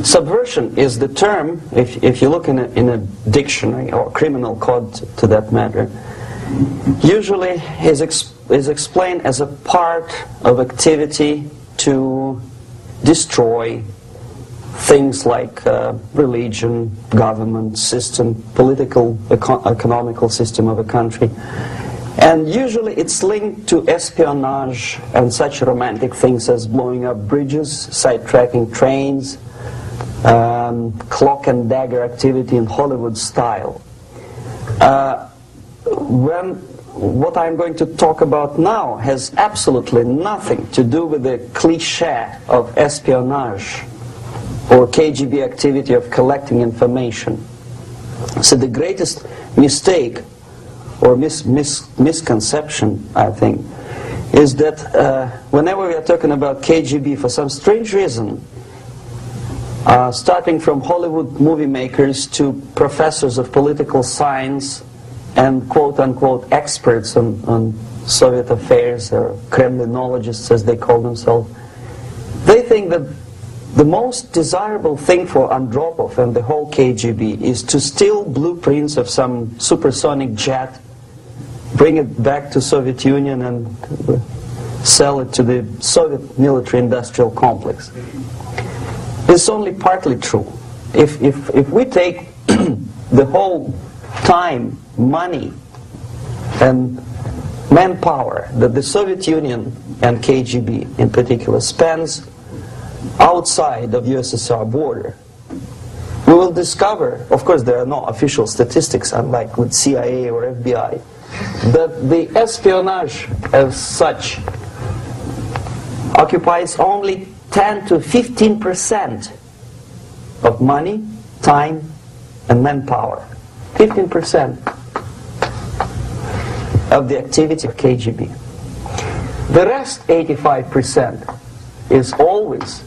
Subversion is the term, if you look in a dictionary or criminal code to that matter, usually is explained as a part of activity to destroy things like religion, government system, political, economical system of a country. And usually it's linked to espionage and such romantic things as blowing up bridges, sidetracking trains, cloak and dagger activity in Hollywood style. What I'm going to talk about now has absolutely nothing to do with the cliché of espionage or KGB activity of collecting information. So the greatest mistake or misconception, I think, is that whenever we are talking about KGB, for some strange reason, starting from Hollywood movie makers to professors of political science and quote-unquote experts on Soviet affairs, or Kremlinologists as they call themselves, they think that the most desirable thing for Andropov and the whole KGB is to steal blueprints of some supersonic jet, bring it back to Soviet Union and sell it to the Soviet military-industrial complex. It's only partly true. If we take the whole time, money, and manpower that the Soviet Union and KGB in particular spends outside of USSR border, we will discover, of course there are no official statistics unlike with CIA or FBI, that the espionage as such occupies only 10 to 15% of money, time, and manpower. 15% of the activity of KGB. The rest, 85%, is always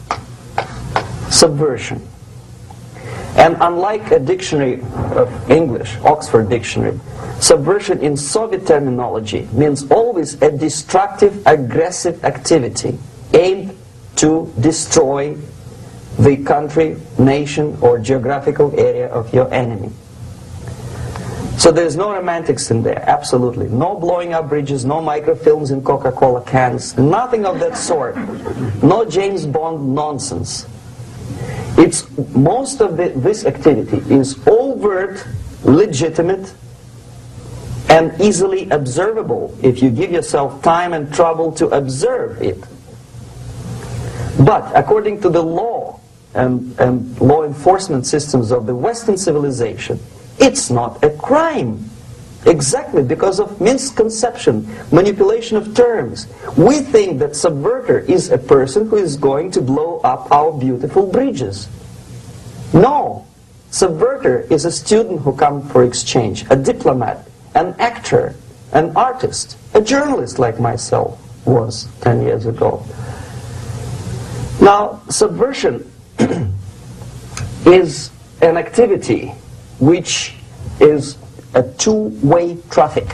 subversion. And unlike a dictionary of English, Oxford Dictionary, subversion in Soviet terminology means always a destructive, aggressive activity aimed to destroy the country, nation, or geographical area of your enemy. So there's no romantics in there, absolutely. No blowing up bridges, no microfilms in Coca-Cola cans, nothing of that sort. No James Bond nonsense. It's most of this activity is overt, legitimate, and easily observable if you give yourself time and trouble to observe it. But according to the law and law enforcement systems of the Western civilization, it's not a crime. Exactly because of misconception, manipulation of terms. We think that subverter is a person who is going to blow up our beautiful bridges. No. Subverter is a student who comes for exchange, a diplomat, an actor, an artist, a journalist like myself was 10 years ago. Now, subversion is an activity which is a two-way traffic.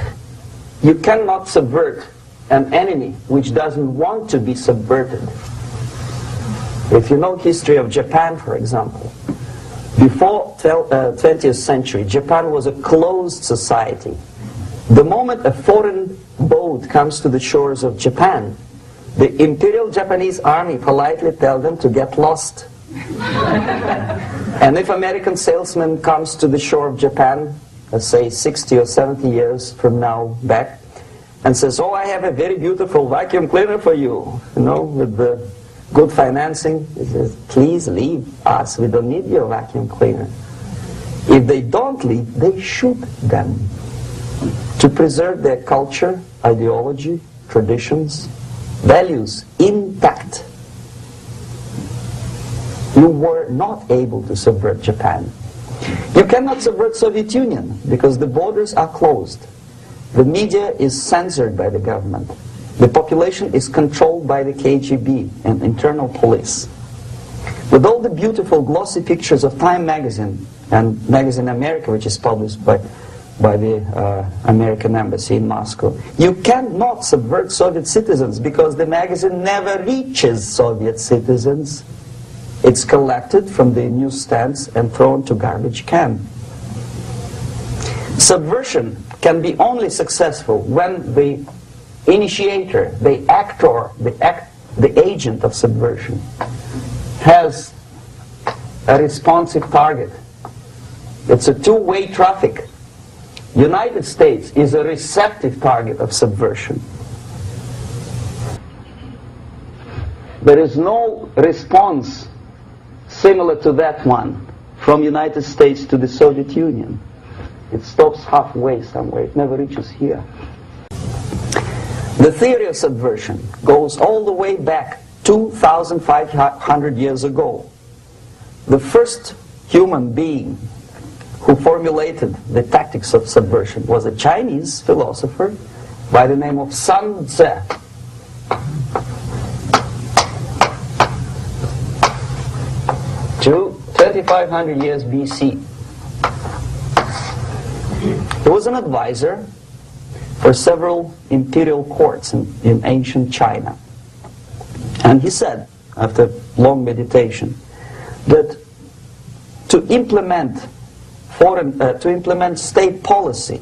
You cannot subvert an enemy which doesn't want to be subverted. If you know history of Japan, for example, before 20th century, Japan was a closed society. The moment a foreign boat comes to the shores of Japan, the Imperial Japanese Army politely tells them to get lost. And if American salesman comes to the shore of Japan, let's say 60 or 70 years from now back, and says, oh, I have a very beautiful vacuum cleaner for you, with the good financing, he says, please leave us, we don't need your vacuum cleaner. If they don't leave, they shoot them to preserve their culture, ideology, traditions, values intact. You were not able to subvert Japan. You cannot subvert Soviet Union because the borders are closed. The media is censored by the government. The population is controlled by the KGB and internal police. With all the beautiful glossy pictures of Time magazine and Magazine America, which is published by the American embassy in Moscow, you cannot subvert Soviet citizens because the magazine never reaches Soviet citizens. It's collected from the newsstands and thrown to garbage can. Subversion can be only successful when the initiator, the actor, the agent of subversion has a responsive target. It's a two-way traffic. United States is a receptive target of subversion. There is no response similar to that one from United States to the Soviet Union. It stops halfway somewhere. It never reaches here. The theory of subversion goes all the way back 2,500 years ago. The first human being who formulated the tactics of subversion was a Chinese philosopher by the name of Sun Tzu. 2,500 years BC. He was an advisor for several imperial courts in ancient China. And he said, after long meditation, that to implement state policy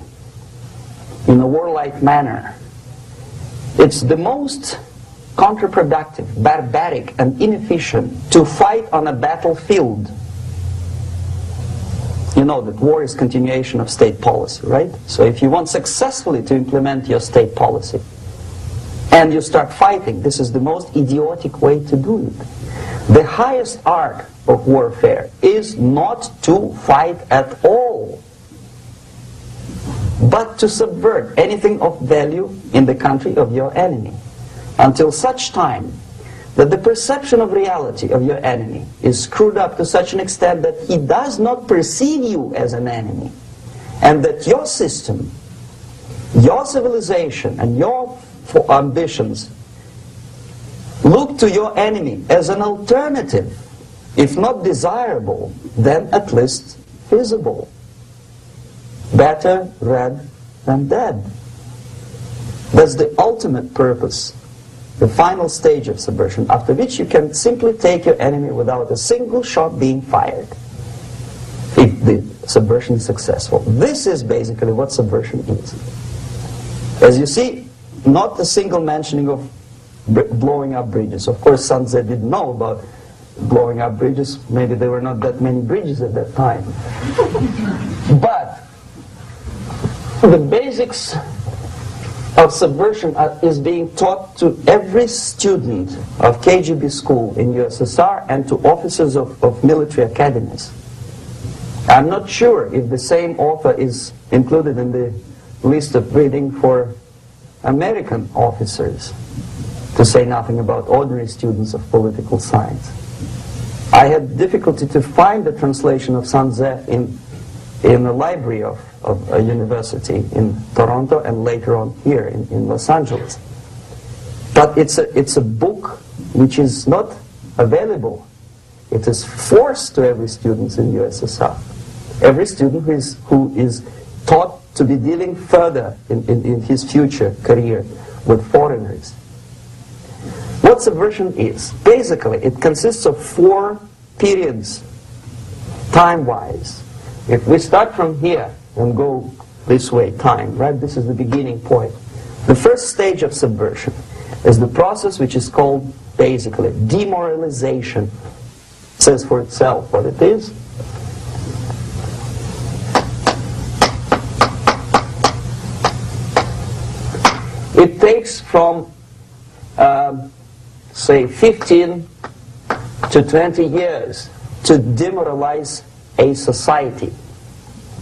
in a warlike manner, it's the most counterproductive, barbaric, and inefficient to fight on a battlefield. You know that war is continuation of state policy, right? So if you want successfully to implement your state policy and you start fighting, this is the most idiotic way to do it. The highest art of warfare is not to fight at all, but to subvert anything of value in the country of your enemy, until such time that the perception of reality of your enemy is screwed up to such an extent that he does not perceive you as an enemy, and that your system, your civilization, and your ambitions look to your enemy as an alternative, if not desirable, then at least feasible. Better red than dead. That's the ultimate purpose, the final stage of subversion, after which you can simply take your enemy without a single shot being fired, if the subversion is successful. This is basically what subversion is. As you see, not a single mentioning of blowing up bridges. Of course, Sun Tzu didn't know about blowing up bridges. Maybe there were not that many bridges at that time. But the basics of subversion is being taught to every student of KGB school in USSR and to officers of military academies. I'm not sure if the same author is included in the list of reading for American officers, to say nothing about ordinary students of political science. I had difficulty to find the translation of Sun Tzu in the library of a university in Toronto and later on here in Los Angeles. But it's a book which is not available. It is forced to every student in USSR. Every student who is taught to be dealing further in his future career with foreigners. What subversion is? Basically, it consists of 4 periods, time-wise. If we start from here and go this way, time, right? This is the beginning point. The first stage of subversion is the process which is called, basically, demoralization. It says for itself what it is. It takes from, say, 15 to 20 years to demoralize a society.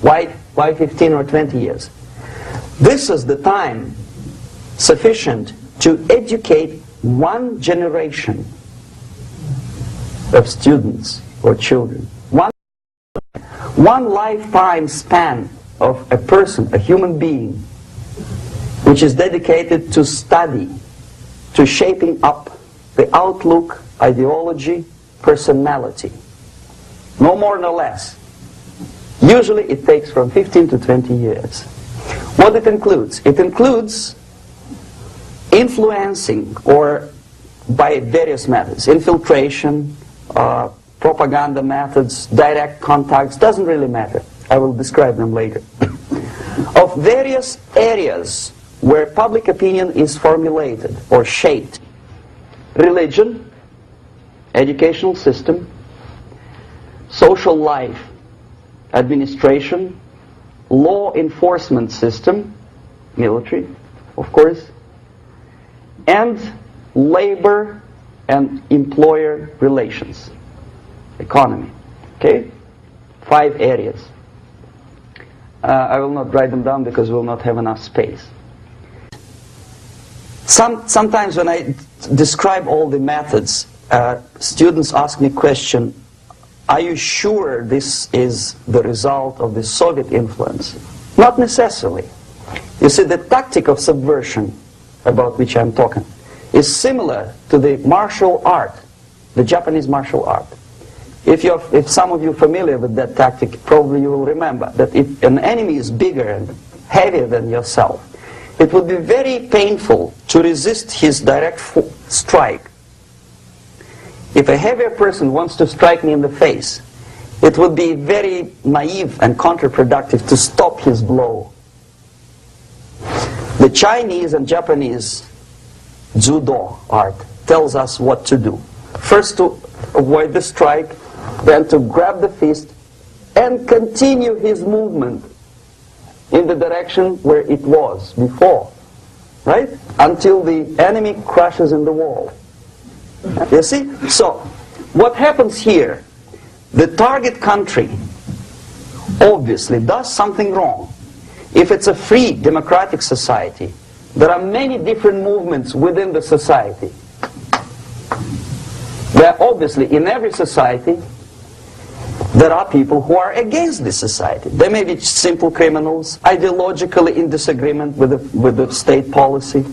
Why 15 or 20 years? This is the time sufficient to educate one generation of students or children. One lifetime span of a person, a human being, which is dedicated to study, to shaping up the outlook, ideology, personality. No more, no less. Usually it takes from 15 to 20 years. What it includes? It includes influencing, or by various methods, infiltration, propaganda methods, direct contacts, doesn't really matter. I will describe them later. Of various areas where public opinion is formulated or shaped. Religion, educational system, social life, administration, law enforcement system, military, of course, and labor and employer relations, economy. Okay? 5 areas. I will not write them down because we will not have enough space. Sometimes when I describe all the methods, students ask me question, are you sure this is the result of the Soviet influence? Not necessarily. You see, the tactic of subversion, about which I'm talking, is similar to the martial art, the Japanese martial art. If some of you are familiar with that tactic, probably you will remember that if an enemy is bigger and heavier than yourself, it would be very painful to resist his direct strike. If a heavier person wants to strike me in the face, it would be very naive and counterproductive to stop his blow. The Chinese and Japanese judo art tells us what to do. First to avoid the strike, then to grab the fist and continue his movement in the direction where it was before, right? Until the enemy crashes in the wall. You see? So, what happens here? The target country obviously does something wrong. If it's a free democratic society, there are many different movements within the society. There are obviously, in every society, there are people who are against this society. They may be simple criminals, ideologically in disagreement with the state policy,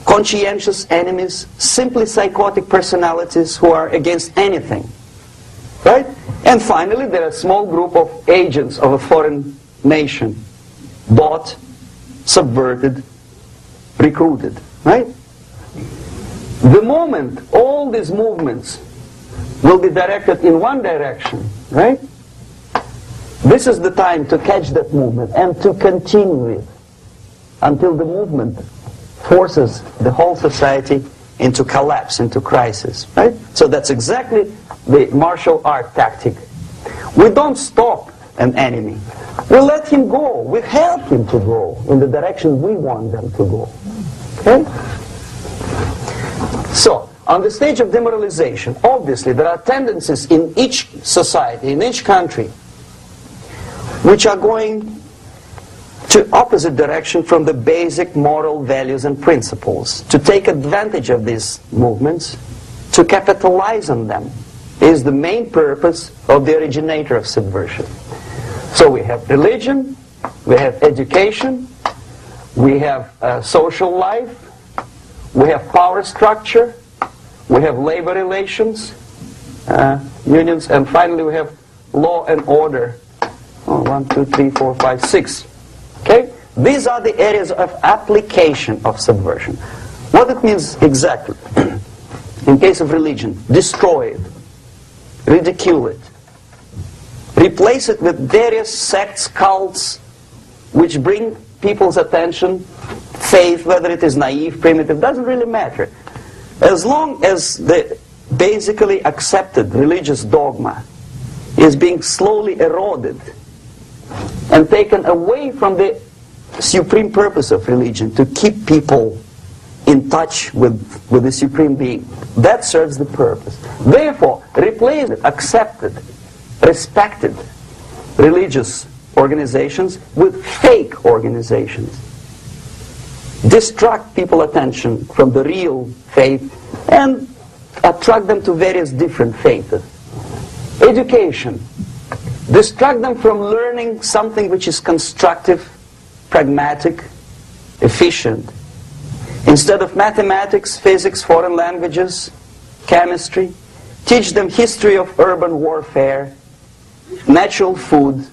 conscientious enemies, simply psychotic personalities who are against anything. Right? And finally, there are a small group of agents of a foreign nation, bought, subverted, recruited. Right? The moment all these movements will be directed in one direction, right? This is the time to catch that movement and to continue it until the movement forces the whole society into collapse, into crisis, right? So that's exactly the martial art tactic. We don't stop an enemy. We let him go. We help him to go in the direction we want them to go. Okay? So, on the stage of demoralization, obviously there are tendencies in each society, in each country, which are going to opposite direction from the basic moral values and principles. To take advantage of these movements, to capitalize on them, is the main purpose of the originator of subversion. So we have religion, we have education, we have social life, we have power structure, we have labor relations, unions, and finally we have law and order. 1, 2, 3, 4, 5, 6. Okay? These are the areas of application of subversion. What it means exactly? In case of religion, destroy it, ridicule it, replace it with various sects, cults, which bring people's attention, faith, whether it is naive, primitive, doesn't really matter. As long as the basically accepted religious dogma is being slowly eroded and taken away from the supreme purpose of religion, to keep people in touch with the supreme being, that serves the purpose. Therefore, replace it, accepted, respected religious organizations with fake organizations. Distract people's attention from the real faith and attract them to various different faiths. Education. Distract them from learning something which is constructive, pragmatic, efficient. Instead of mathematics, physics, foreign languages, chemistry, teach them history of urban warfare, natural food,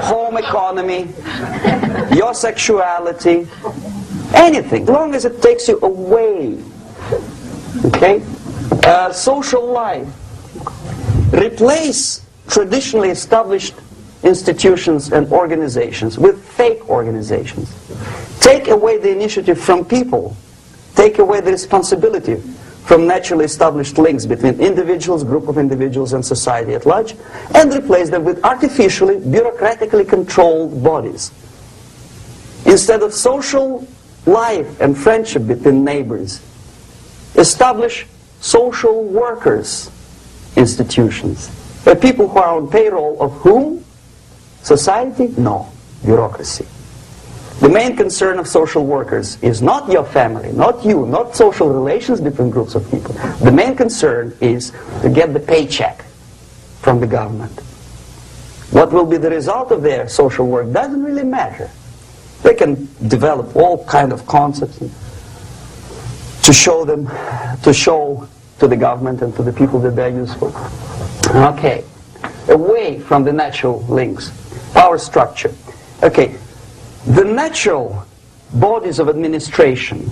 home economy, your sexuality, anything, as long as it takes you away, okay, Social life. Replace traditionally established institutions and organizations with fake organizations. Take away the initiative from people. Take away the responsibility from naturally established links between individuals, group of individuals, and society at large, and replace them with artificially, bureaucratically controlled bodies. Instead of social life and friendship between neighbors, establish social workers institutions. There are people who are on payroll of whom? Society? No. Bureaucracy. The main concern of social workers is not your family, not you, not social relations between groups of people. The main concern is to get the paycheck from the government. What will be the result of their social work doesn't really matter. They can develop all kind of concepts to show to the government and to the people that they're useful. Okay, away from the natural links, power structure. Okay, the natural bodies of administration,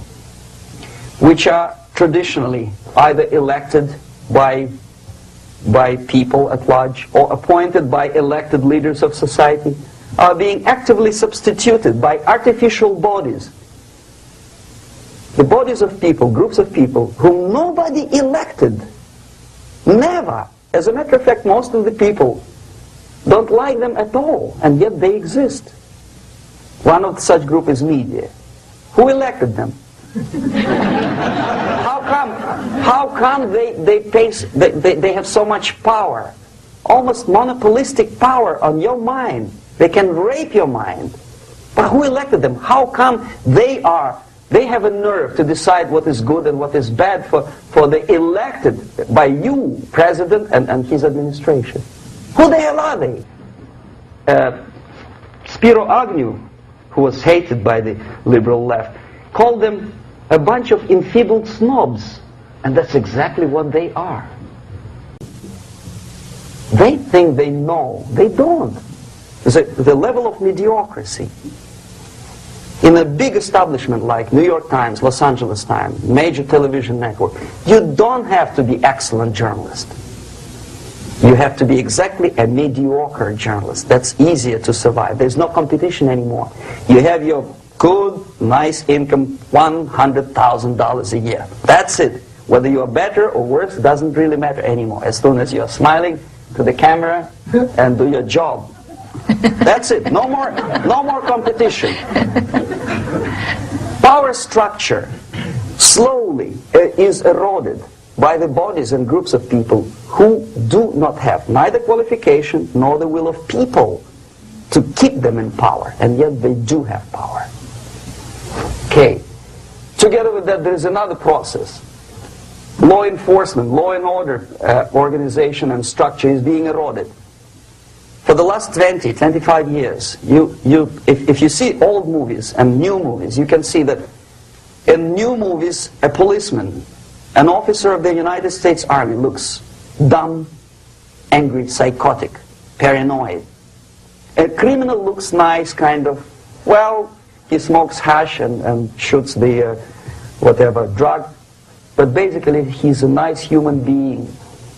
which are traditionally either elected by people at large or appointed by elected leaders of society, are being actively substituted by artificial bodies. The bodies of people, groups of people, whom nobody elected. Never. As a matter of fact, most of the people don't like them at all, and yet they exist. One of such group is media. Who elected them? How come they have so much power? Almost monopolistic power on your mind. They can rape your mind. But who elected them? How come they have a nerve to decide what is good and what is bad for the elected by you, president, and his administration? Who the hell are they? Spiro Agnew, who was hated by the liberal left, called them a bunch of enfeebled snobs. And that's exactly what they are. They think they know. They don't. The level of mediocrity. In a big establishment like New York Times, Los Angeles Times, major television network, you don't have to be excellent journalist. You have to be exactly a mediocre journalist. That's easier to survive. There's no competition anymore. You have your good, nice income, $100,000 a year. That's it. Whether you are better or worse doesn't really matter anymore. As soon as you're smiling to the camera and do your job. That's it. No more competition. Power structure slowly is eroded by the bodies and groups of people who do not have neither qualification nor the will of people to keep them in power, and yet they do have power. Okay. Together with that, there is another process. Law enforcement, law and order organization and structure is being eroded. For the last 20, 25 years, if you see old movies and new movies, you can see that in new movies, a policeman, an officer of the United States Army looks dumb, angry, psychotic, paranoid. A criminal looks nice, kind of, well, he smokes hash and shoots the whatever drug, but basically he's a nice human being.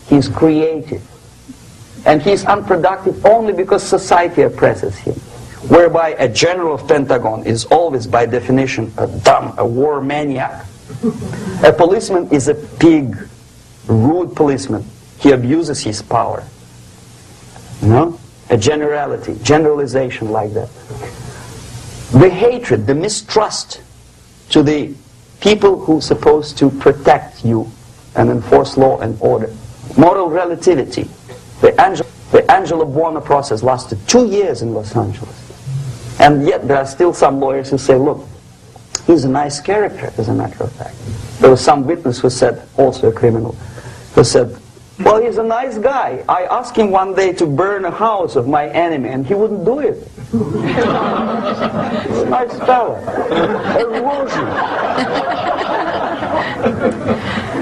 He's creative. And he's unproductive only because society oppresses him. Whereby a general of Pentagon is always, by definition, a war maniac. A policeman is a pig, rude policeman. He abuses his power. You know? A generalization like that. The hatred, the mistrust to the people who are supposed to protect you and enforce law and order. Moral relativity. The Angelo Buono process lasted 2 years in Los Angeles. And yet there are still some lawyers who say, look, he's a nice character, as a matter of fact. There was some witness who said, also a criminal, who said, well, he's a nice guy. I asked him one day to burn a house of my enemy, and he wouldn't do it. He's a nice fellow. Erosion.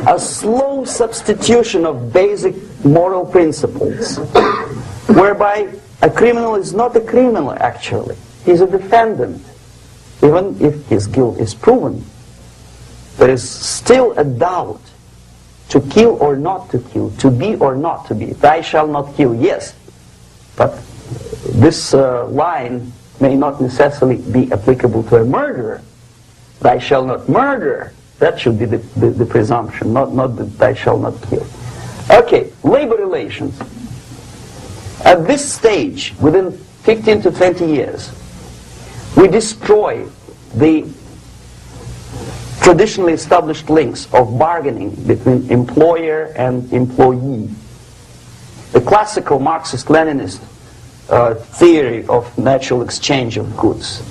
A slow substitution of basic moral principles, whereby a criminal is not a criminal, actually. He's a defendant. Even if his guilt is proven, there is still a doubt to kill or not to kill, to be or not to be. Thou shalt not kill, yes. But this line may not necessarily be applicable to a murderer. Thou shalt not murder. That should be the presumption, not that thou shalt not kill. Okay, labor relations. At this stage, within 15 to 20 years, we destroy the traditionally established links of bargaining between employer and employee. The classical Marxist-Leninist theory of natural exchange of goods.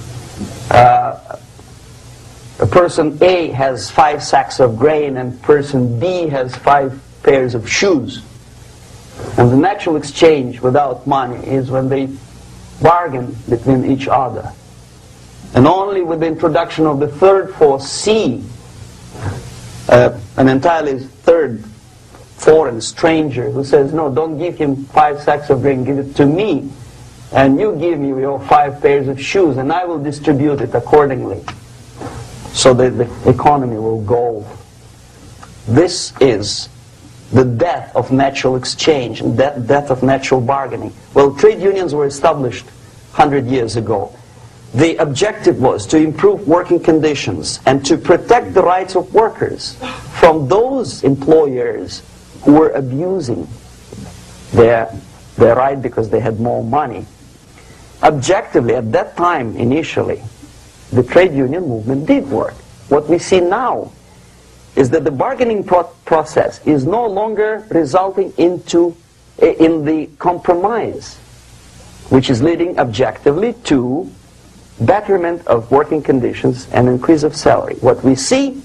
A person A has 5 sacks of grain and person B has 5 pairs of shoes. And the natural exchange without money is when they bargain between each other. And only with the introduction of the third force, C, an entirely third foreign stranger who says, no, don't give him 5 sacks of grain, give it to me. And you give me your 5 pairs of shoes, and I will distribute it accordingly. So that the economy will go. This is the death of natural exchange, and death of natural bargaining. Well, trade unions were established 100 years ago. The objective was to improve working conditions and to protect the rights of workers from those employers who were abusing their right because they had more money. Objectively, at that time, initially, the trade union movement did work. What we see now is that the bargaining process is no longer resulting in the compromise, which is leading objectively to betterment of working conditions and increase of salary. What we see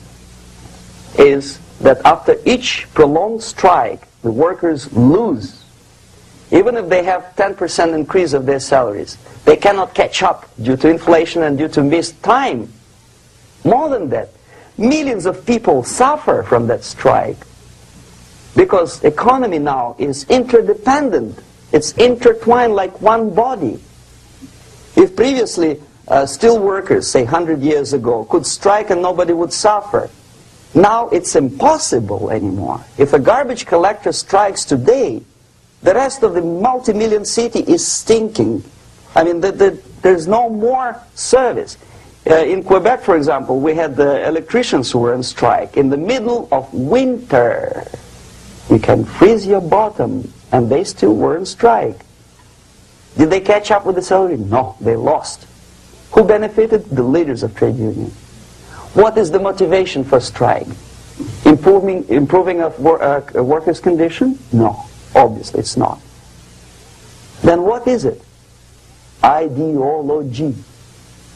is that after each prolonged strike, the workers lose. Even if they have 10% increase of their salaries, they cannot catch up due to inflation and due to missed time. More than that, millions of people suffer from that strike because economy now is interdependent. It's intertwined like one body. If previously steel workers, say 100 years ago, could strike and nobody would suffer, now it's impossible anymore. If a garbage collector strikes today, the rest of the multi-million city is stinking. I mean, there's no more service. In Quebec, for example, we had the electricians who were on strike in the middle of winter. You can freeze your bottom, and they still were on strike. Did they catch up with the salary? No, they lost. Who benefited? The leaders of trade union. What is the motivation for strike? Improving of a worker's condition? No, obviously it's not. Then what is it? Ideology.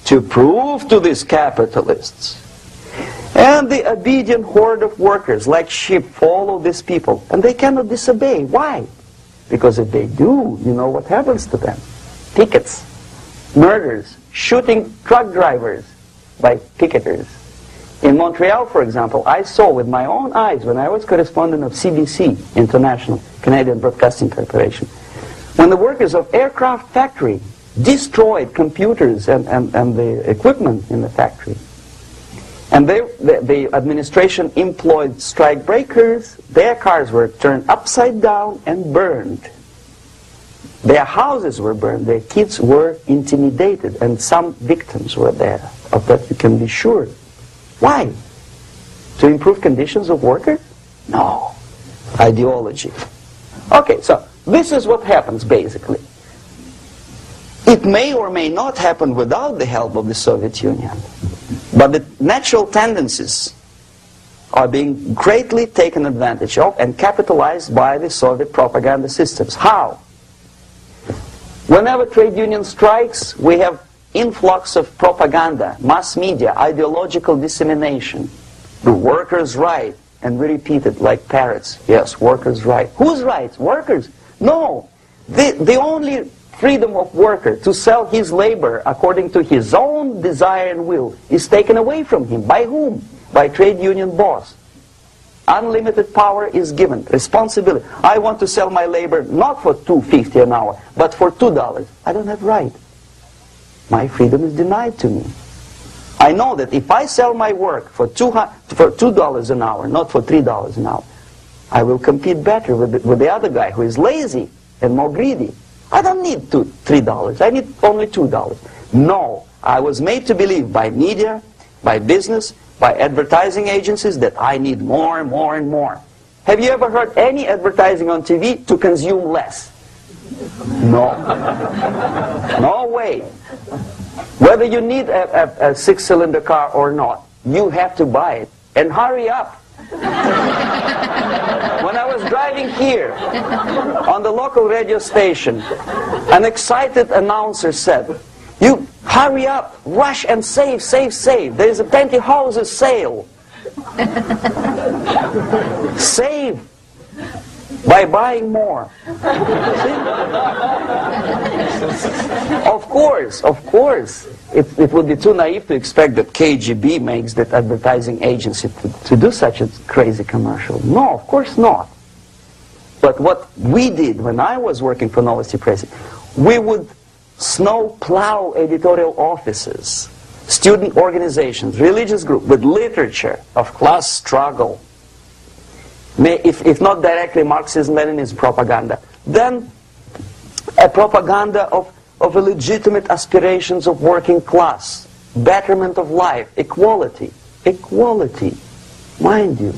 To prove to these capitalists. And the obedient horde of workers, like sheep, follow these people. And they cannot disobey. Why? Because if they do, you know what happens to them. Pickets, murders, shooting truck drivers by picketers. In Montreal, for example, I saw with my own eyes when I was correspondent of CBC, International Canadian Broadcasting Corporation, when the workers of aircraft factory destroyed computers and the equipment in the factory. And the administration employed strike breakers. Their cars were turned upside down and burned. Their houses were burned. Their kids were intimidated. And some victims were there. Of that you can be sure. Why? To improve conditions of workers? No. Ideology. Okay, so this is what happens basically. It may or may not happen without the help of the Soviet Union. But the natural tendencies are being greatly taken advantage of and capitalized by the Soviet propaganda systems. How? Whenever trade union strikes, we have influx of propaganda, mass media, ideological dissemination. The workers' right. And we repeat it like parrots. Yes, workers' right. Whose rights? Workers? No. The only freedom of worker to sell his labor according to his own desire and will is taken away from him. By whom? By trade union boss. Unlimited power is given. Responsibility. I want to sell my labor not for $2.50 an hour, but for $2. I don't have right. My freedom is denied to me. I know that if I sell my work for $2 an hour, not for $3 an hour, I will compete better with the other guy who is lazy and more greedy. I don't need $3. I need only $2. No, I was made to believe by media, by business, by advertising agencies that I need more and more and more. Have you ever heard any advertising on TV to consume less? No. No way. Whether you need a six-cylinder car or not, you have to buy it. And hurry up. When I was driving here, on the local radio station, an excited announcer said, "You hurry up, rush and save, save, save. There is a pantyhose sale." Save by buying more. See? Of course. It would be too naive to expect that KGB makes that advertising agency to do such a crazy commercial. No, of course not. But what we did when I was working for Novosti Press, we would snow plow editorial offices, student organizations, religious groups with literature of class struggle. If not directly Marxism-Leninism propaganda, then a propaganda of the legitimate aspirations of working class, betterment of life, equality. Equality, mind you.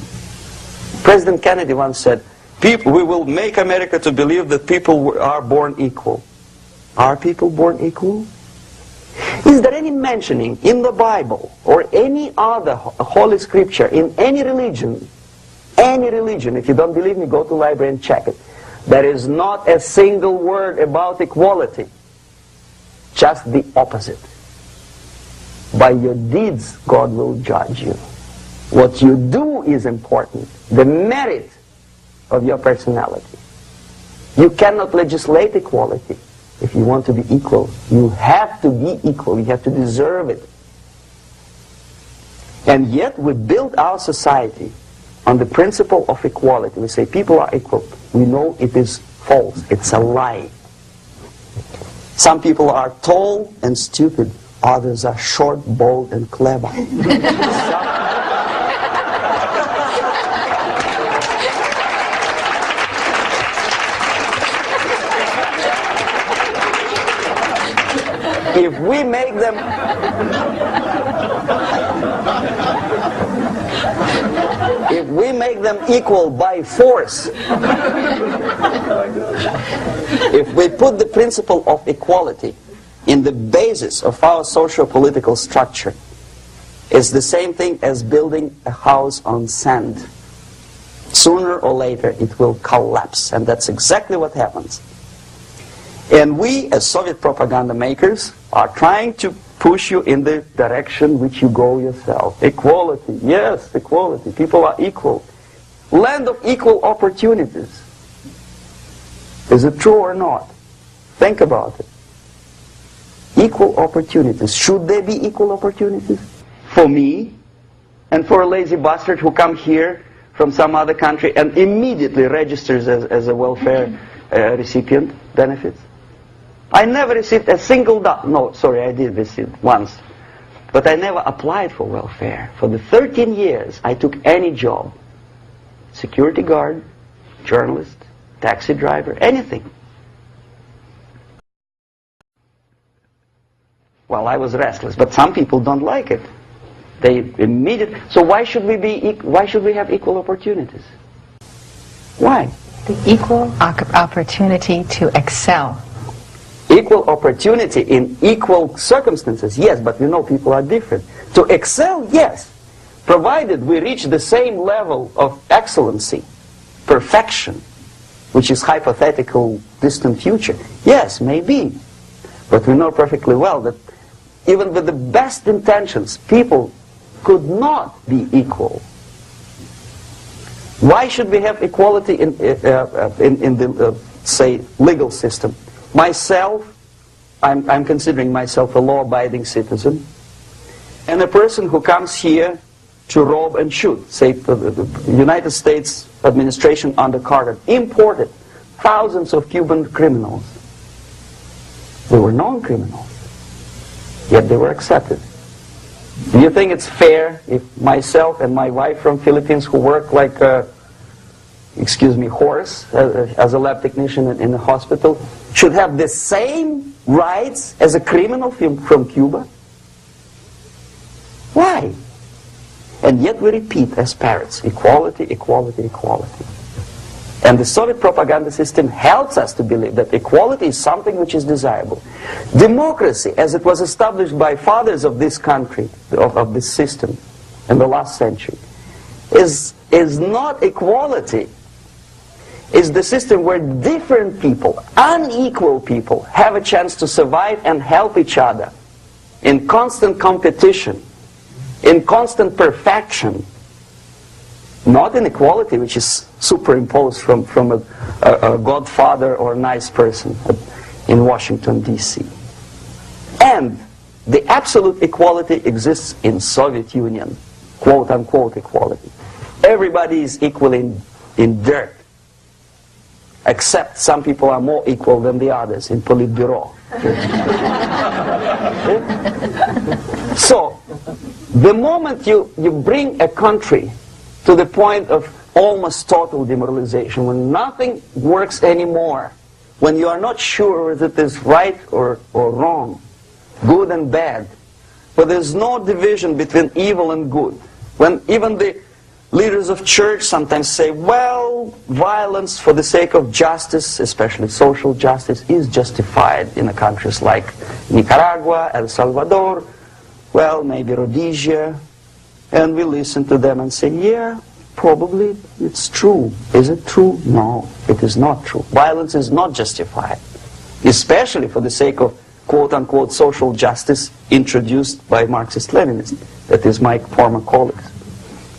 President Kennedy once said, we will make America to believe that people are born equal. Are people born equal? Is there any mentioning in the Bible or any other holy scripture in any religion, if you don't believe me, go to the library and check it, there is not a single word about equality. Just the opposite. By your deeds, God will judge you. What you do is important. The merit of your personality. You cannot legislate equality. If you want to be equal, you have to be equal. You have to deserve it. And yet we build our society on the principle of equality. We say people are equal. We know it is false. It's a lie. Some people are tall and stupid. Others are short, bold, and clever. If we make them equal by force, if we put the principle of equality in the basis of our socio-political structure, it's the same thing as building a house on sand. Sooner or later it will collapse, and that's exactly what happens. And we, as Soviet propaganda makers, are trying to push you in the direction which you go yourself. Equality, yes, equality. People are equal. Land of equal opportunities. Is it true or not? Think about it. Equal opportunities. Should there be equal opportunities? For me, and for a lazy bastard who come here from some other country and immediately registers as a welfare recipient, benefits. I never received a single dollar. No, sorry, I did receive once. But I never applied for welfare. For the 13 years, I took any job. Security guard, journalist, taxi driver, anything. Well, I was restless, but some people don't like it. They immediately. So why should we have equal opportunities? Why? The equal opportunity to excel. Equal opportunity in equal circumstances, yes, but you know people are different. To excel, yes, provided we reach the same level of excellency, perfection, which is hypothetical, distant future. Yes, maybe. But we know perfectly well that even with the best intentions, people could not be equal. Why should we have equality in the, say, legal system? Myself, I'm considering myself a law-abiding citizen, and a person who comes here to rob and shoot, say the United States administration under Carter, imported thousands of Cuban criminals. They were non-criminals, yet they were accepted. Do you think it's fair if myself and my wife from Philippines, who work like horse as a lab technician in a hospital should have the same rights as a criminal from Cuba? Why? And yet we repeat as parrots, equality, equality, equality. And the Soviet propaganda system helps us to believe that equality is something which is desirable. Democracy, as it was established by fathers of this country, of this system in the last century, is not equality. It's the system where different people, unequal people, have a chance to survive and help each other in constant competition, in constant perfection. Not inequality, which is superimposed from a godfather or a nice person in Washington, D.C. And the absolute equality exists in Soviet Union, quote-unquote equality. Everybody is equal in dirt, except some people are more equal than the others in Politburo. So, the moment you bring a country to the point of almost total demoralization, when nothing works anymore, when you are not sure whether it is right or wrong, good and bad, but there's no division between evil and good, when even the leaders of church sometimes say, well, violence for the sake of justice, especially social justice, is justified in countries like Nicaragua, El Salvador, well, maybe Rhodesia. And we listen to them and say, yeah, probably it's true. Is it true? No, it is not true. Violence is not justified, especially for the sake of quote-unquote social justice introduced by Marxist-Leninists, that is my former colleagues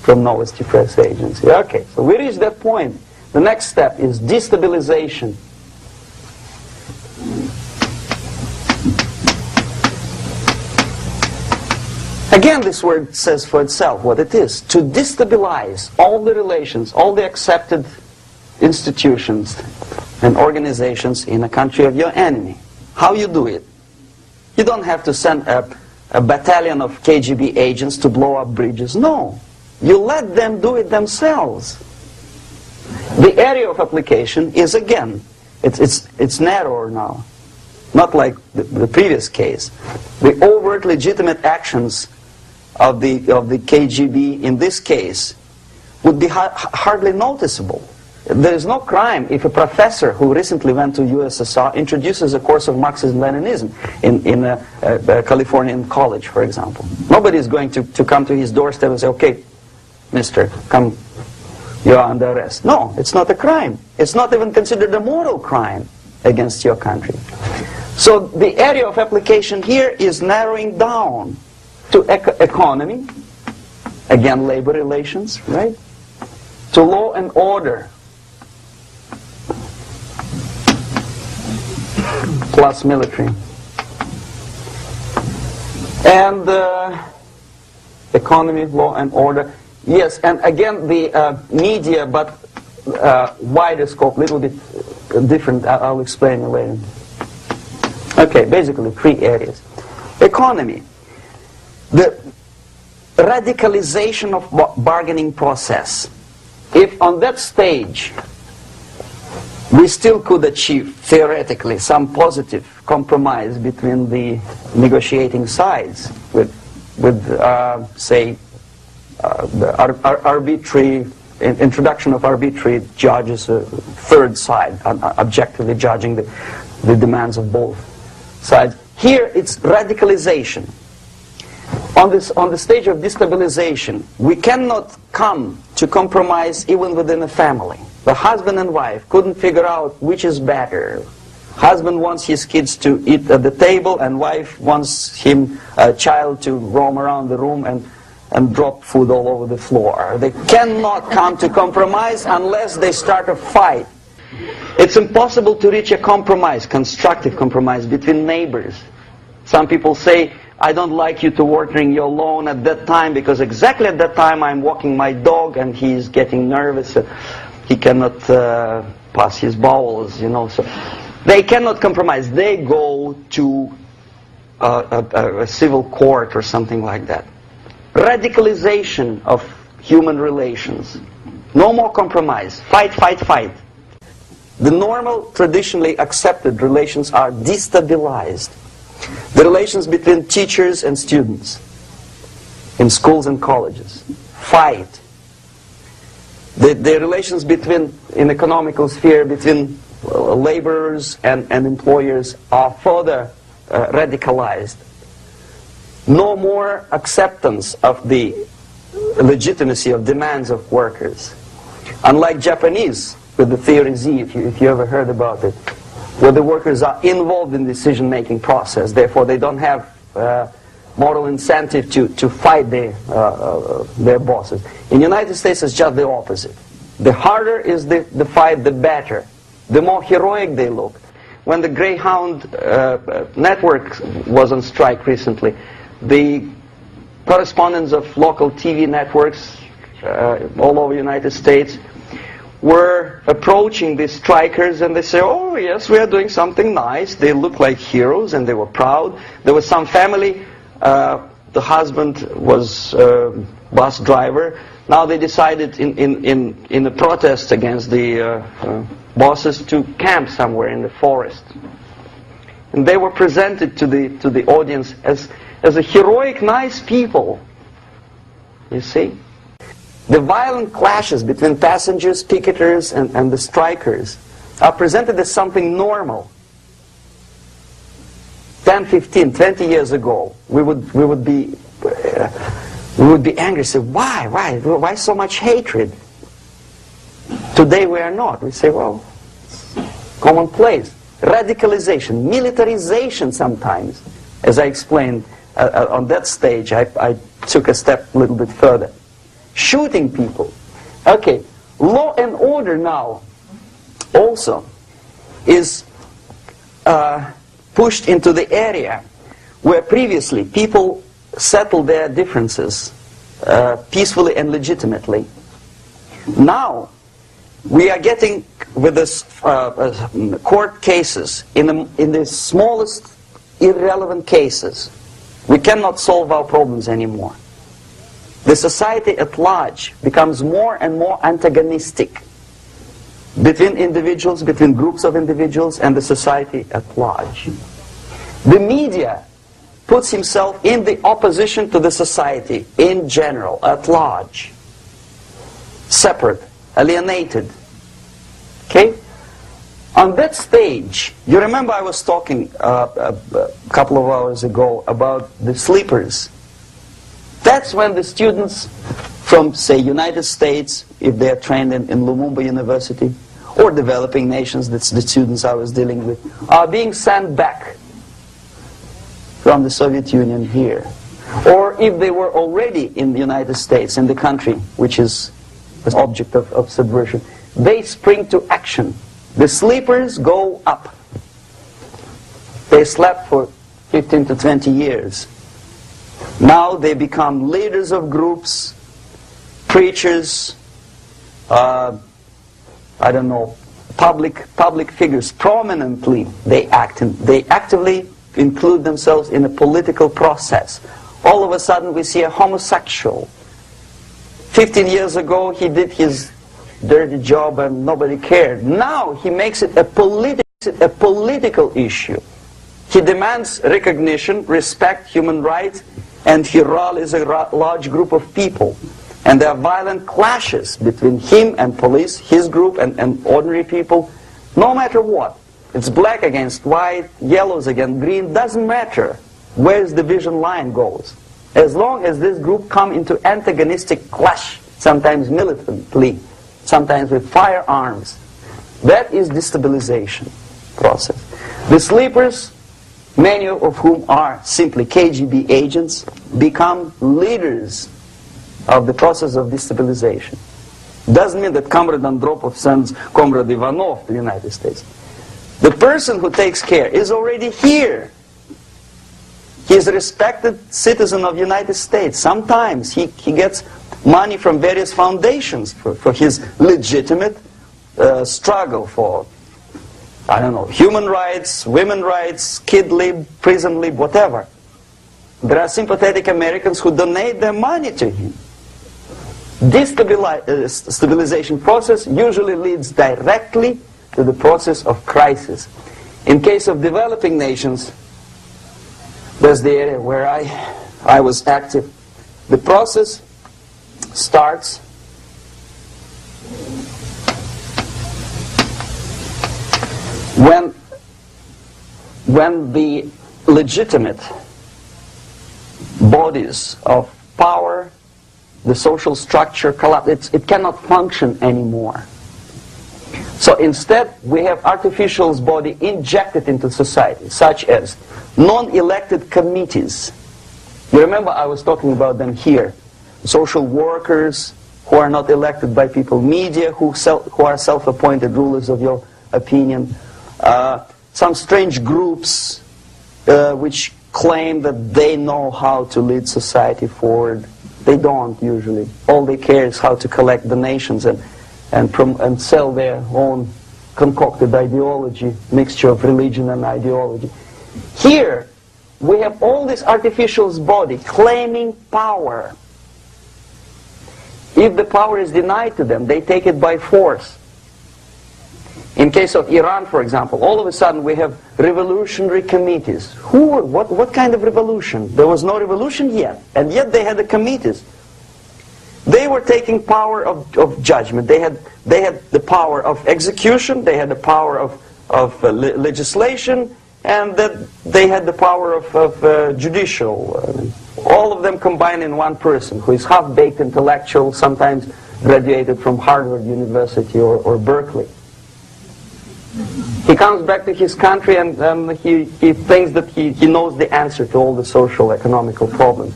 from Novosti Press Agency. Okay, so we reached that point. The next step is destabilization. Again, this word says for itself what it is. To destabilize all the relations, all the accepted institutions and organizations in a country of your enemy. How you do it? You don't have to send a battalion of KGB agents to blow up bridges. No. You let them do it themselves. The area of application is, again, it's narrower now. Not like the previous case. The overt legitimate actions of the KGB in this case would be hardly noticeable. There is no crime if a professor who recently went to USSR introduces a course of Marxism-Leninism in a Californian college, for example. Nobody is going to come to his doorstep and say, okay, mister, come, you are under arrest. No, it's not a crime. It's not even considered a moral crime against your country. So the area of application here is narrowing down to economy, again labor relations, right? To law and order, plus military. And economy, law and order. Yes, and again the media, but wider scope, little bit different. I'll explain it later. Okay, basically 3 areas. Economy. The radicalization of bargaining process. If on that stage we still could achieve, theoretically, some positive compromise between the negotiating sides with say, the arbitrary introduction of arbitrary judges, a third side, objectively judging the demands of both sides. Here it's radicalization. On the stage of destabilization, we cannot come to compromise even within a family. The husband and wife couldn't figure out which is better. Husband wants his kids to eat at the table, and wife wants a child to roam around the room and drop food all over the floor. They cannot come to compromise unless they start a fight. It's impossible to reach a compromise, constructive compromise, between neighbors. Some people say, I don't like you to watering your lawn at that time because exactly at that time I'm walking my dog and he's getting nervous. He cannot pass his bowels, you know. So they cannot compromise. They go to a civil court or something like that. Radicalization of human relations. No more compromise. Fight, fight, fight. The normal, traditionally accepted relations are destabilized. The relations between teachers and students in schools and colleges. Fight. The relations between, in economical sphere, between laborers and employers are further radicalized. No more acceptance of the legitimacy of demands of workers. Unlike Japanese, with the Theory Z, if you ever heard about it, where the workers are involved in the decision-making process, therefore they don't have moral incentive to fight their bosses. In the United States, it's just the opposite. The harder is the fight, the better. The more heroic they look. When the Greyhound network was on strike recently, the correspondents of local TV networks all over the United States were approaching these strikers, and they say, oh yes, we are doing something nice. They look like heroes and they were proud. There was some family, the husband was bus driver. Now they decided in a protest against the bosses to camp somewhere in the forest. And they were presented to the audience as a heroic, nice people. You see? The violent clashes between passengers, picketers, and the strikers are presented as something normal. 10, 15, 20 years ago, we would be angry, say, why so much hatred? Today we are not. We say, well, commonplace. Radicalization, militarization sometimes. As I explained on that stage, I took a step a little bit further. Shooting people. Okay, law and order now also is pushed into the area where previously people settled their differences peacefully and legitimately. Now we are getting with this court cases in the smallest irrelevant cases. We cannot solve our problems anymore. The society at large becomes more and more antagonistic between individuals, between groups of individuals, and the society at large. The media puts himself in the opposition to the society in general, at large. Separate, alienated. Okay? On that stage, you remember I was talking a couple of hours ago about the sleepers. That's when the students from, say, United States, if they are trained in Lumumba University, or developing nations, that's the students I was dealing with, are being sent back from the Soviet Union here. Or if they were already in the United States, in the country which is the object of subversion, they spring to action. The sleepers go up. They slept for 15 to 20 years. Now they become leaders of groups, preachers, I don't know, public figures. Prominently they actively include themselves in a political process. All of a sudden we see a homosexual. 15 years ago he did his dirty job and nobody cared. Now he makes it a political issue. He demands recognition, respect, human rights, and he rallies a large group of people. And there are violent clashes between him and police, his group and ordinary people, no matter what. It's black against white, yellows against green, doesn't matter where the division line goes. As long as this group come into antagonistic clash, sometimes militantly, sometimes with firearms, that is destabilization process. The sleepers, many of whom are simply KGB agents, become leaders of the process of destabilization. Doesn't mean that Comrade Andropov sends Comrade Ivanov to the United States. The person who takes care is already here. He is a respected citizen of the United States. Sometimes he gets money from various foundations for his legitimate struggle for, I don't know, human rights, women's rights, kid lib, prison lib, whatever. There are sympathetic Americans who donate their money to him. Destabilization process usually leads directly to the process of crisis. In case of developing nations, that's the area where I was active. The process starts when the legitimate bodies of power, the social structure collapse. It cannot function anymore. So instead, we have artificial body injected into society, such as non-elected committees. You remember I was talking about them here. Social workers who are not elected by people, media who are self-appointed rulers of your opinion, some strange groups which claim that they know how to lead society forward. They don't usually. All they care is how to collect donations and sell their own concocted ideology, mixture of religion and ideology. Here, we have all this artificial body claiming power. If the power is denied to them, they take it by force. In case of Iran, for example, all of a sudden we have revolutionary committees. What kind of revolution? There was no revolution yet, and yet they had the committees. They were taking power of judgment. They had the power of execution, they had the power of legislation, and that they had the power of judicial. All of them combined in one person, who is half-baked intellectual, sometimes graduated from Harvard University or Berkeley. He comes back to his country and he thinks that he knows the answer to all the social, economical problems.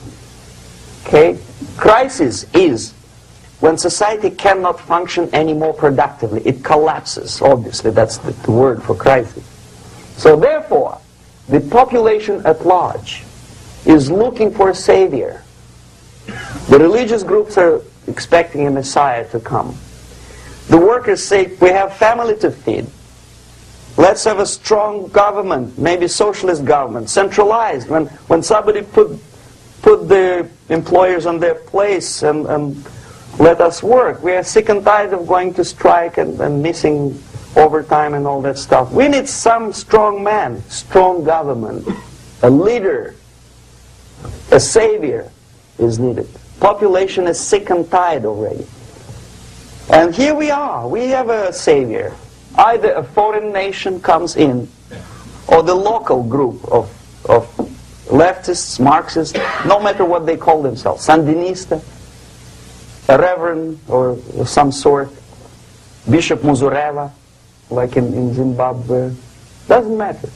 Okay? Crisis is when society cannot function any more productively. It collapses, obviously. That's the word for crisis. So therefore, the population at large is looking for a savior. The religious groups are expecting a Messiah to come. The workers say, we have family to feed. Let's have a strong government, maybe socialist government, centralized. When somebody put the employers on their place and let us work. We are sick and tired of going to strike and missing overtime and all that stuff. We need some strong man, strong government, a leader, a savior is needed. Population is sick and tired already. And here we are. We have a savior. Either a foreign nation comes in, or the local group of leftists, Marxists, no matter what they call themselves, Sandinista, a reverend or some sort, Bishop Muzureva, like in Zimbabwe, doesn't matter.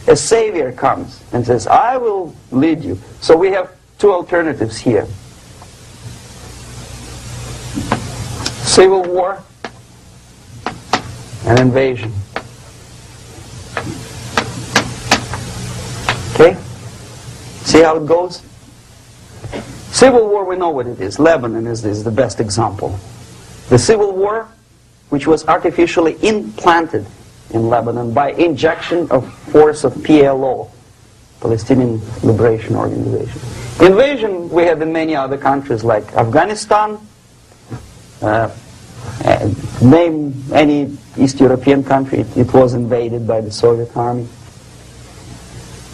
A savior comes and says, I will lead you. So we have two alternatives here. Civil war and invasion. Okay? See how it goes? Civil war, we know what it is. Lebanon is the best example. The civil war, which was artificially implanted in Lebanon by injection of force of PLO, Palestinian Liberation Organization. Invasion we have in many other countries like Afghanistan, name any East European country, it was invaded by the Soviet army.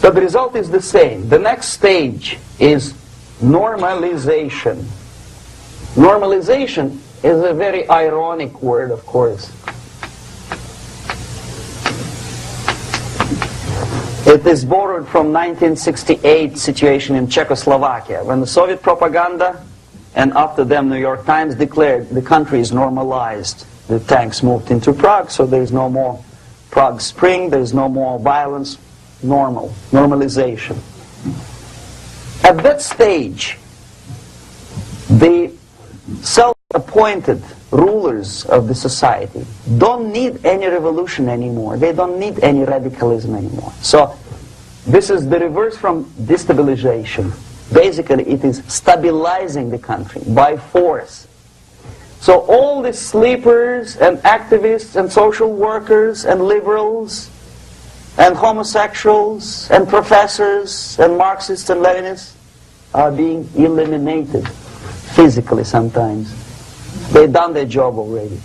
But the result is the same. The next stage is normalization. Normalization is a very ironic word, of course. It is borrowed from 1968 situation in Czechoslovakia, when the Soviet propaganda and after them New York Times declared the country is normalized. The tanks moved into Prague, so there is no more Prague Spring, there is no more violence. Normalization. At that stage, the self-appointed rulers of the society don't need any revolution anymore. They don't need any radicalism anymore. So this is the reverse from destabilization. Basically, it is stabilizing the country by force. So all the sleepers and activists and social workers and liberals and homosexuals and professors and Marxists and Leninists are being eliminated. physically sometimes. They've done their job already.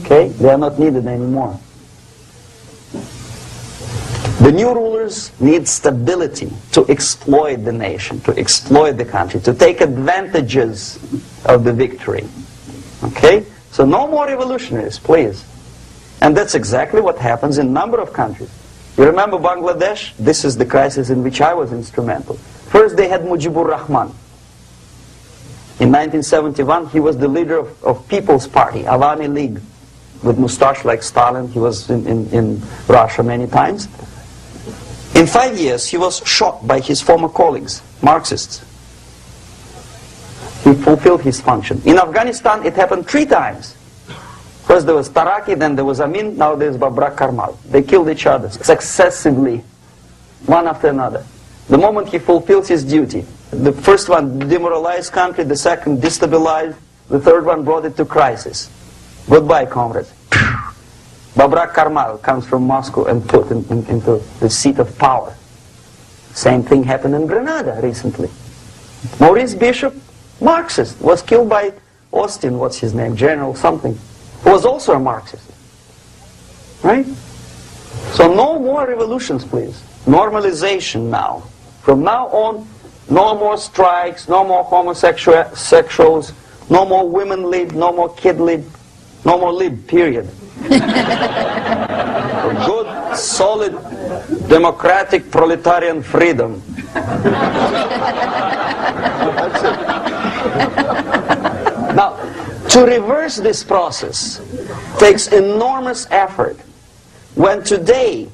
Okay? They are not needed anymore. The new rulers need stability to exploit the nation, to exploit the country, to take advantages of the victory. Okay? So no more revolutionaries, please. And that's exactly what happens in a number of countries. You remember Bangladesh? This is the crisis in which I was instrumental. First they had Mujibur Rahman. In 1971 he was the leader of People's Party, Awami League, with mustache like Stalin. He was in Russia many times. In 5 years, he was shot by his former colleagues, Marxists. He fulfilled his function. In Afghanistan, it happened 3 times. First there was Taraki, then there was Amin, now there's Babrak Karmal. They killed each other successively, one after another. The moment he fulfills his duty, the first one demoralized country, the second destabilized, the third one brought it to crisis. Goodbye, comrades. Babrak Karmal comes from Moscow and put into the seat of power. Same thing happened in Grenada recently. Maurice Bishop, Marxist, was killed by Austin, what's his name, General something, who was also a Marxist. Right? So no more revolutions, please. Normalization now. From now on, no more strikes, no more homosexuals, no more women lib, no more kid lib, no more lib, period. Good, solid, democratic, proletarian freedom. That's it. Now, to reverse this process takes enormous effort. When today,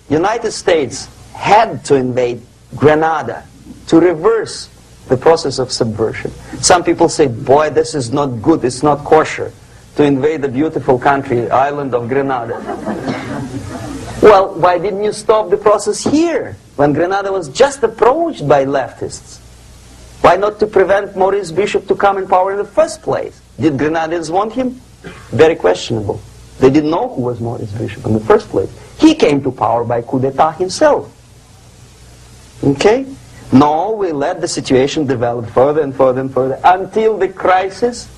United States had to invade Grenada to reverse the process of subversion. Some people say, boy, this is not good, it's not kosher to invade the beautiful country, island of Grenada. Well, why didn't you stop the process here, when Grenada was just approached by leftists? Why not to prevent Maurice Bishop to come in power in the first place? Did Grenadians want him? Very questionable. They didn't know who was Maurice Bishop in the first place. He came to power by coup d'etat himself. Okay? No, we let the situation develop further and further and further until the crisis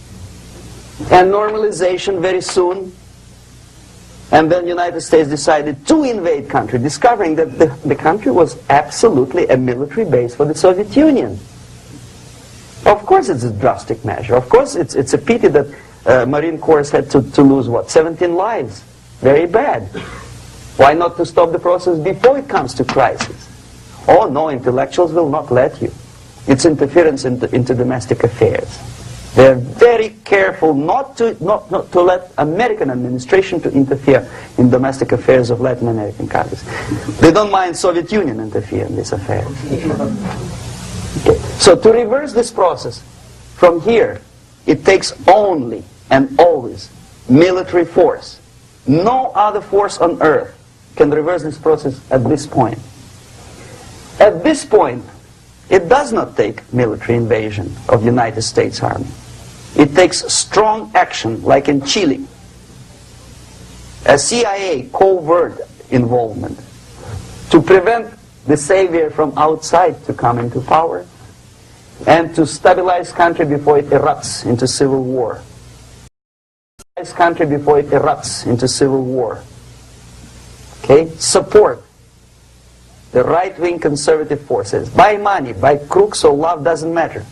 and normalization very soon. And then the United States decided to invade country, discovering that the country was absolutely a military base for the Soviet Union. Of course it's a drastic measure. Of course it's a pity that Marine Corps had to lose, what, 17 lives. Very bad. Why not to stop the process before it comes to crisis? Oh no, intellectuals will not let you. It's interference into domestic affairs. They're very careful not to let American administration to interfere in domestic affairs of Latin American countries. They don't mind Soviet Union interfere in these affairs. Okay. So to reverse this process, from here, it takes only and always military force. No other force on earth can reverse this process at this point. At this point, it does not take military invasion of the United States Army. It takes strong action, like in Chile. A CIA covert involvement to prevent the savior from outside to come into power and to stabilize country before it erupts into civil war. Country before it erupts into civil war. Okay? Support the right-wing conservative forces. By money, by crooks or love, doesn't matter.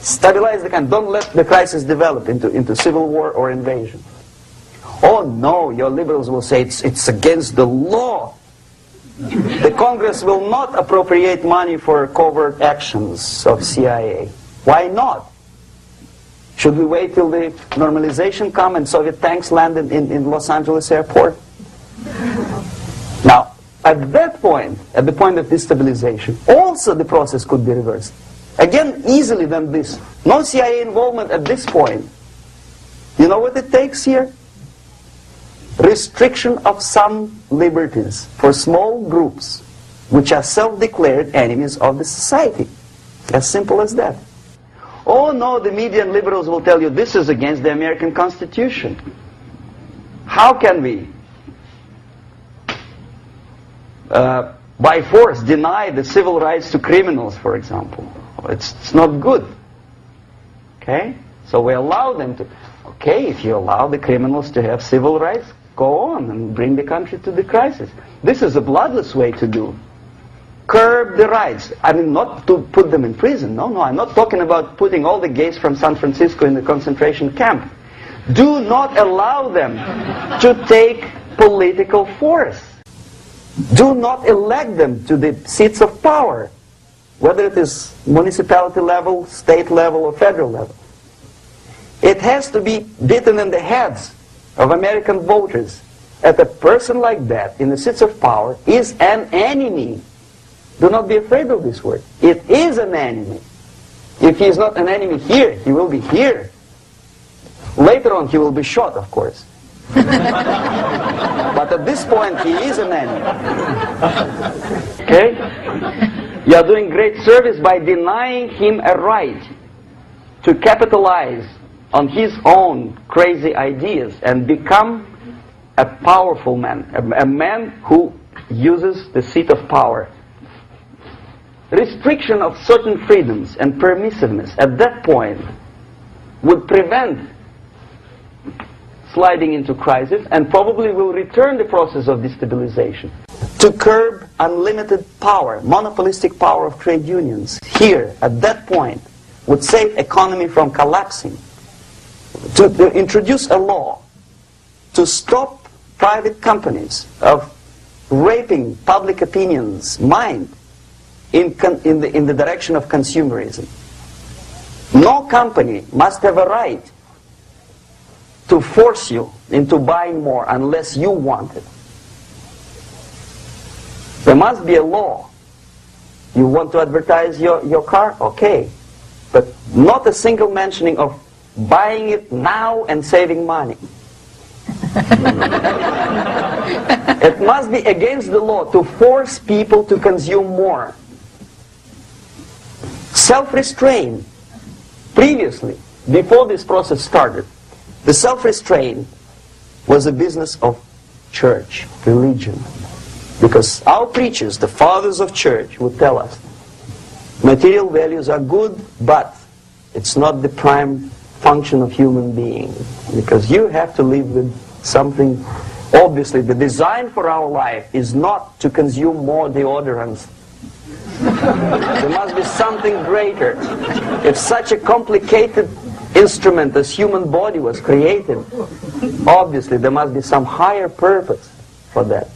Stabilize the country. Don't let the crisis develop into civil war or invasion. Oh no, your liberals will say it's against the law. The Congress will not appropriate money for covert actions of CIA. Why not? Should we wait till the normalization come and Soviet tanks land in Los Angeles airport? Now, at that point, at the point of destabilization, also the process could be reversed. Again, easily than this. No CIA involvement at this point. You know what it takes here? Restriction of some liberties for small groups which are self-declared enemies of the society. As simple as that. Oh no, the media and liberals will tell you this is against the American Constitution. How can we, by force, deny the civil rights to criminals, for example? It's not good. Okay? So we allow them to, okay, if you allow the criminals to have civil rights, go on and bring the country to the crisis. This is a bloodless way to do. Curb the rights. I mean, not to put them in prison. No, I'm not talking about putting all the gays from San Francisco in the concentration camp. Do not allow them to take political force. Do not elect them to the seats of power, whether it is municipality level, state level, or federal level. It has to be beaten in the heads of American voters that a person like that in the seats of power is an enemy. Do not be afraid of this word. It is an enemy. If he is not an enemy here, he will be here. Later on, he will be shot, of course. But at this point, he is an enemy. Okay? You are doing great service by denying him a right to capitalize on his own crazy ideas and become a powerful man, a man who uses the seat of power. Restriction of certain freedoms and permissiveness at that point would prevent sliding into crisis and probably will return the process of destabilization. To curb unlimited power, monopolistic power of trade unions, here, at that point, would save economy from collapsing. To introduce a law to stop private companies of raping public opinion's mind in the direction of consumerism. No company must have a right to force you into buying more unless you want it. There must be a law. You want to advertise your car? Okay. But not a single mentioning of buying it now and saving money. It must be against the law to force people to consume more. Self-restraint. Previously, before this process started, the self-restraint was a business of church, religion. Because our preachers, the fathers of church, would tell us, material values are good, but it's not the prime function of human being. Because you have to live with something. Obviously, the design for our life is not to consume more deodorants. There must be something greater. If such a complicated instrument as human body was created, obviously there must be some higher purpose for that.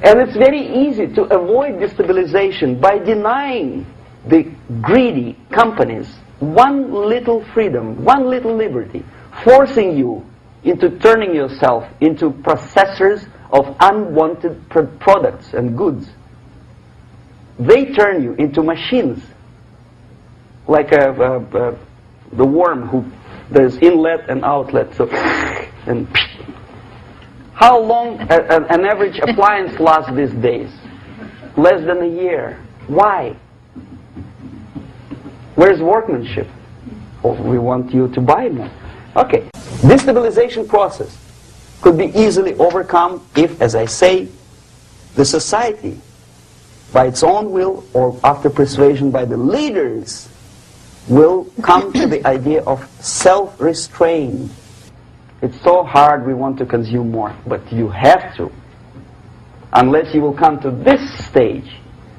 And it's very easy to avoid destabilization by denying the greedy companies one little freedom, one little liberty, forcing you into turning yourself into processors of unwanted products and goods. They turn you into machines, like the worm who there's inlet and outlet. So, and how long an average appliance lasts these days? Less than a year. Why? Where's workmanship? Oh, we want you to buy more. Okay. This stabilization process could be easily overcome if, as I say, the society, by its own will or after persuasion by the leaders, will come to the idea of self-restraint. It's so hard, we want to consume more, but you have to. Unless you will come to this stage,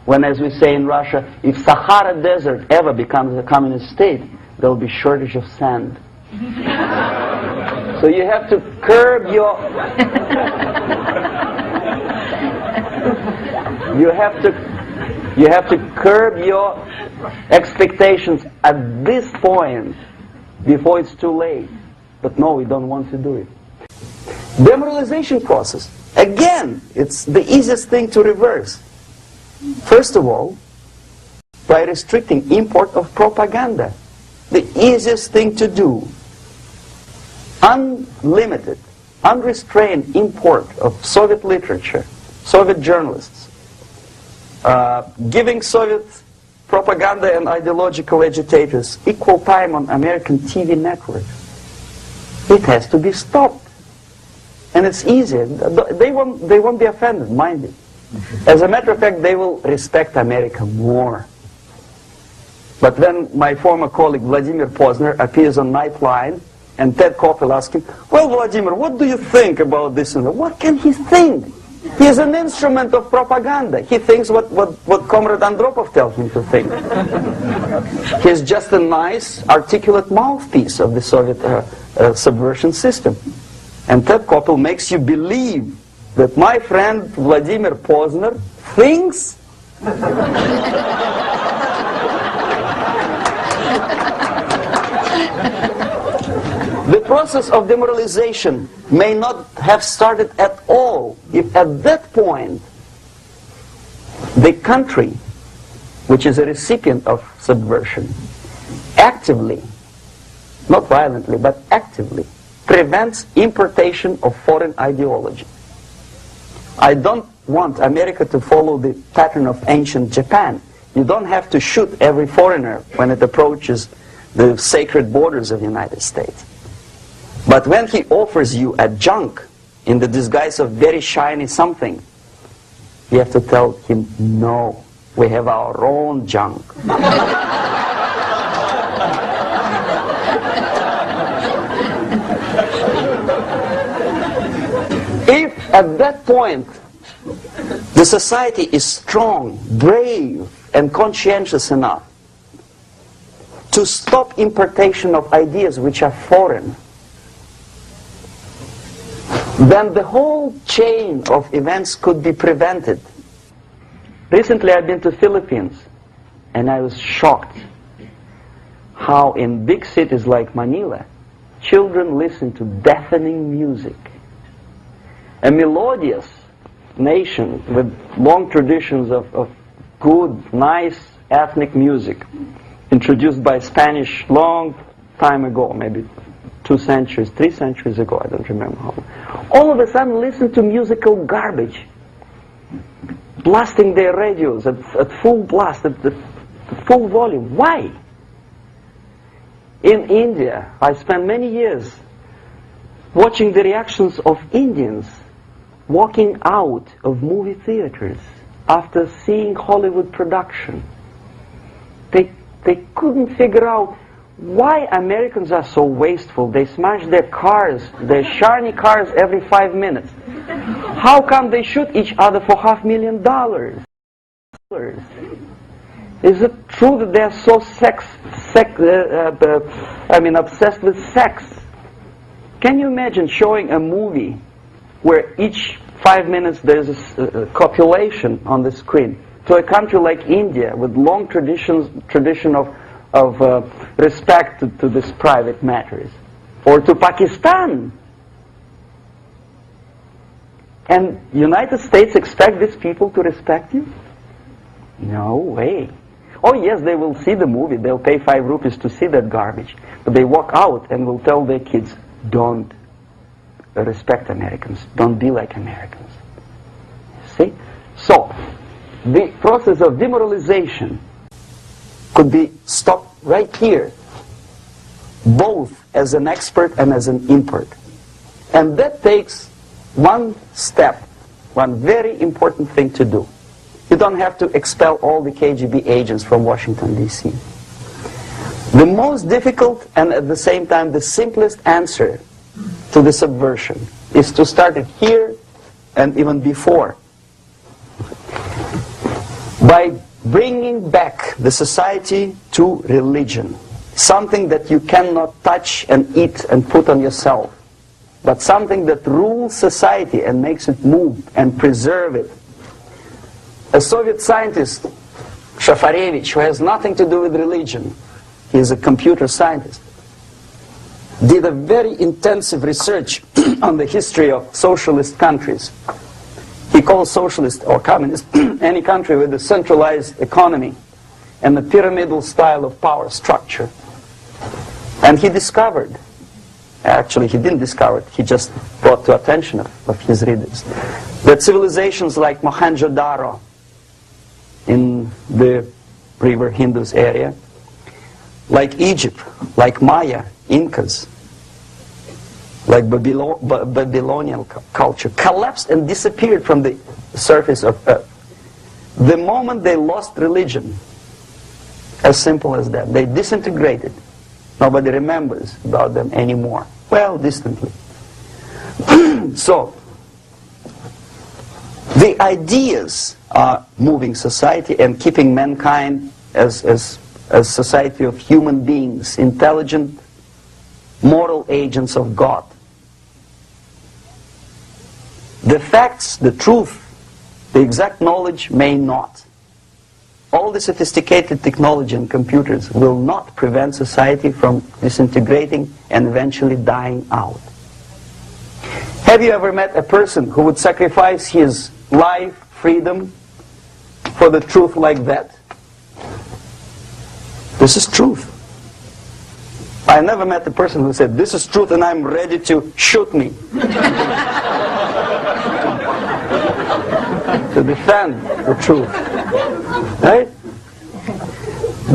when, as we say in Russia, if Sahara Desert ever becomes a communist state, there will be shortage of sand. So you have to curb your... You have to curb your expectations at this point before it's too late. But no, we don't want to do it. Demoralization process. Again, it's the easiest thing to reverse. First of all, by restricting import of propaganda. The easiest thing to do. Unlimited, unrestrained import of Soviet literature, Soviet journalists. Giving Soviet propaganda and ideological agitators equal time on American TV networks. It has to be stopped. And it's easy. They won't be offended, mind it. As a matter of fact, they will respect America more. But when my former colleague Vladimir Posner appears on Nightline, and Ted Koppel asks him, well, Vladimir, what do you think about this? And what can he think? He is an instrument of propaganda. He thinks what Comrade Andropov tells him to think. He is just a nice, articulate mouthpiece of the Soviet subversion system. And Ted Koppel makes you believe that my friend Vladimir Posner thinks the process of demoralization may not have started at all if at that point the country, which is a recipient of subversion, actively, not violently, but actively, prevents importation of foreign ideology. I don't want America to follow the pattern of ancient Japan. You don't have to shoot every foreigner when it approaches the sacred borders of the United States. But when he offers you a junk in the disguise of very shiny something, you have to tell him, no, we have our own junk. If at that point the society is strong, brave, and conscientious enough to stop importation of ideas which are foreign, then the whole chain of events could be prevented. Recently I've been to Philippines, and I was shocked how in big cities like Manila, children listen to deafening music. A melodious nation with long traditions of good, nice ethnic music, introduced by Spanish long time ago, maybe 2 centuries, 3 centuries ago, I don't remember how long. All of a sudden listen to musical garbage, blasting their radios at full blast, at full volume. Why? In India, I spent many years watching the reactions of Indians walking out of movie theaters after seeing Hollywood production. They couldn't figure out why Americans are so wasteful. They smash their cars, their shiny cars, every 5 minutes. How come they shoot each other for $500,000? Is it true that they're so obsessed with sex? Can you imagine showing a movie where each 5 minutes there's a copulation on the screen, to a country like India with long tradition of respect to these private matters, or to Pakistan? And United States expect these people to respect you? No way. Oh yes, they will see the movie, they'll pay 5 rupees to see that garbage, but they walk out and will tell their kids, don't respect Americans, don't be like Americans. See? So, the process of demoralization could be stopped right here, both as an expert and as an import. And that takes one step, one very important thing to do. You don't have to expel all the KGB agents from Washington, D.C. The most difficult and at the same time the simplest answer to the subversion is to start it here and even before, by bringing back the society to religion, something that you cannot touch and eat and put on yourself, but something that rules society and makes it move and preserve it. A Soviet scientist, Shafarevich, who has nothing to do with religion, he is a computer scientist, did a very intensive research on the history of socialist countries. He calls socialist or communist any country with a centralized economy and a pyramidal style of power structure. And he discovered, actually he didn't discover it, he just brought to attention of his readers, that civilizations like Mohenjo-Daro in the river Indus area, like Egypt, like Maya, Incas, like Babylonian culture, collapsed and disappeared from the surface of Earth. The moment they lost religion, As simple as that. They disintegrated. Nobody remembers about them anymore. Well, distantly. So, the ideas are moving society and keeping mankind as a society of human beings, intelligent, moral agents of God. The facts, the truth, the exact knowledge may not. All the sophisticated technology and computers will not prevent society from disintegrating and eventually dying out. Have you ever met a person who would sacrifice his life, freedom, for the truth like that? This is truth. I never met a person who said, this is truth and I'm ready to shoot me. To defend the truth. Right?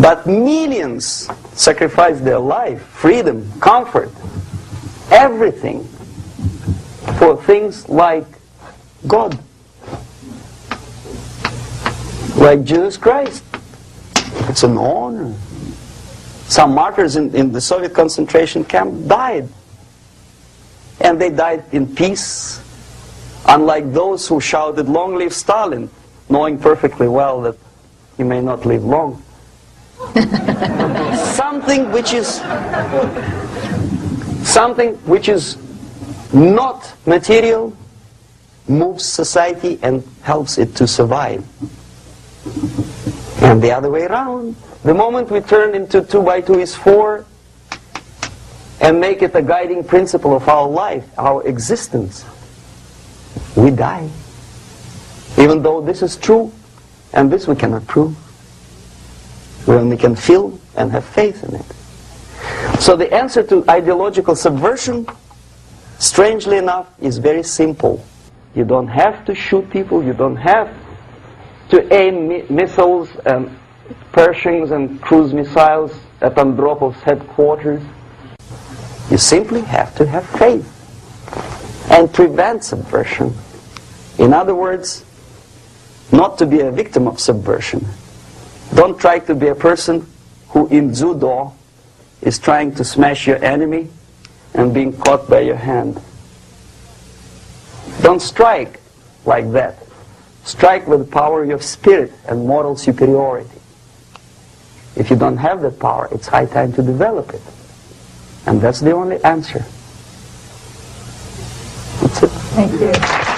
But millions sacrifice their life, freedom, comfort, everything for things like God. Like Jesus Christ. It's an honor. Some martyrs in the Soviet concentration camp died. And they died in peace. Unlike those who shouted, "Long live Stalin," knowing perfectly well that he may not live long. Something which is not material moves society and helps it to survive. And the other way around. The moment we turn into 2 by 2 is 4 and make it a guiding principle of our life, our existence, we die. Even though this is true, and this we cannot prove. We only can feel and have faith in it. So the answer to ideological subversion, strangely enough, is very simple. You don't have to shoot people, you don't have to aim missiles and Pershings and cruise missiles at Andropov's headquarters. You simply have to have faith and prevent subversion. In other words, not to be a victim of subversion. Don't try to be a person who in judo is trying to smash your enemy and being caught by your hand. Don't strike like that. Strike with the power of your spirit and moral superiority. If you don't have that power, it's high time to develop it. And that's the only answer. That's it. Thank you.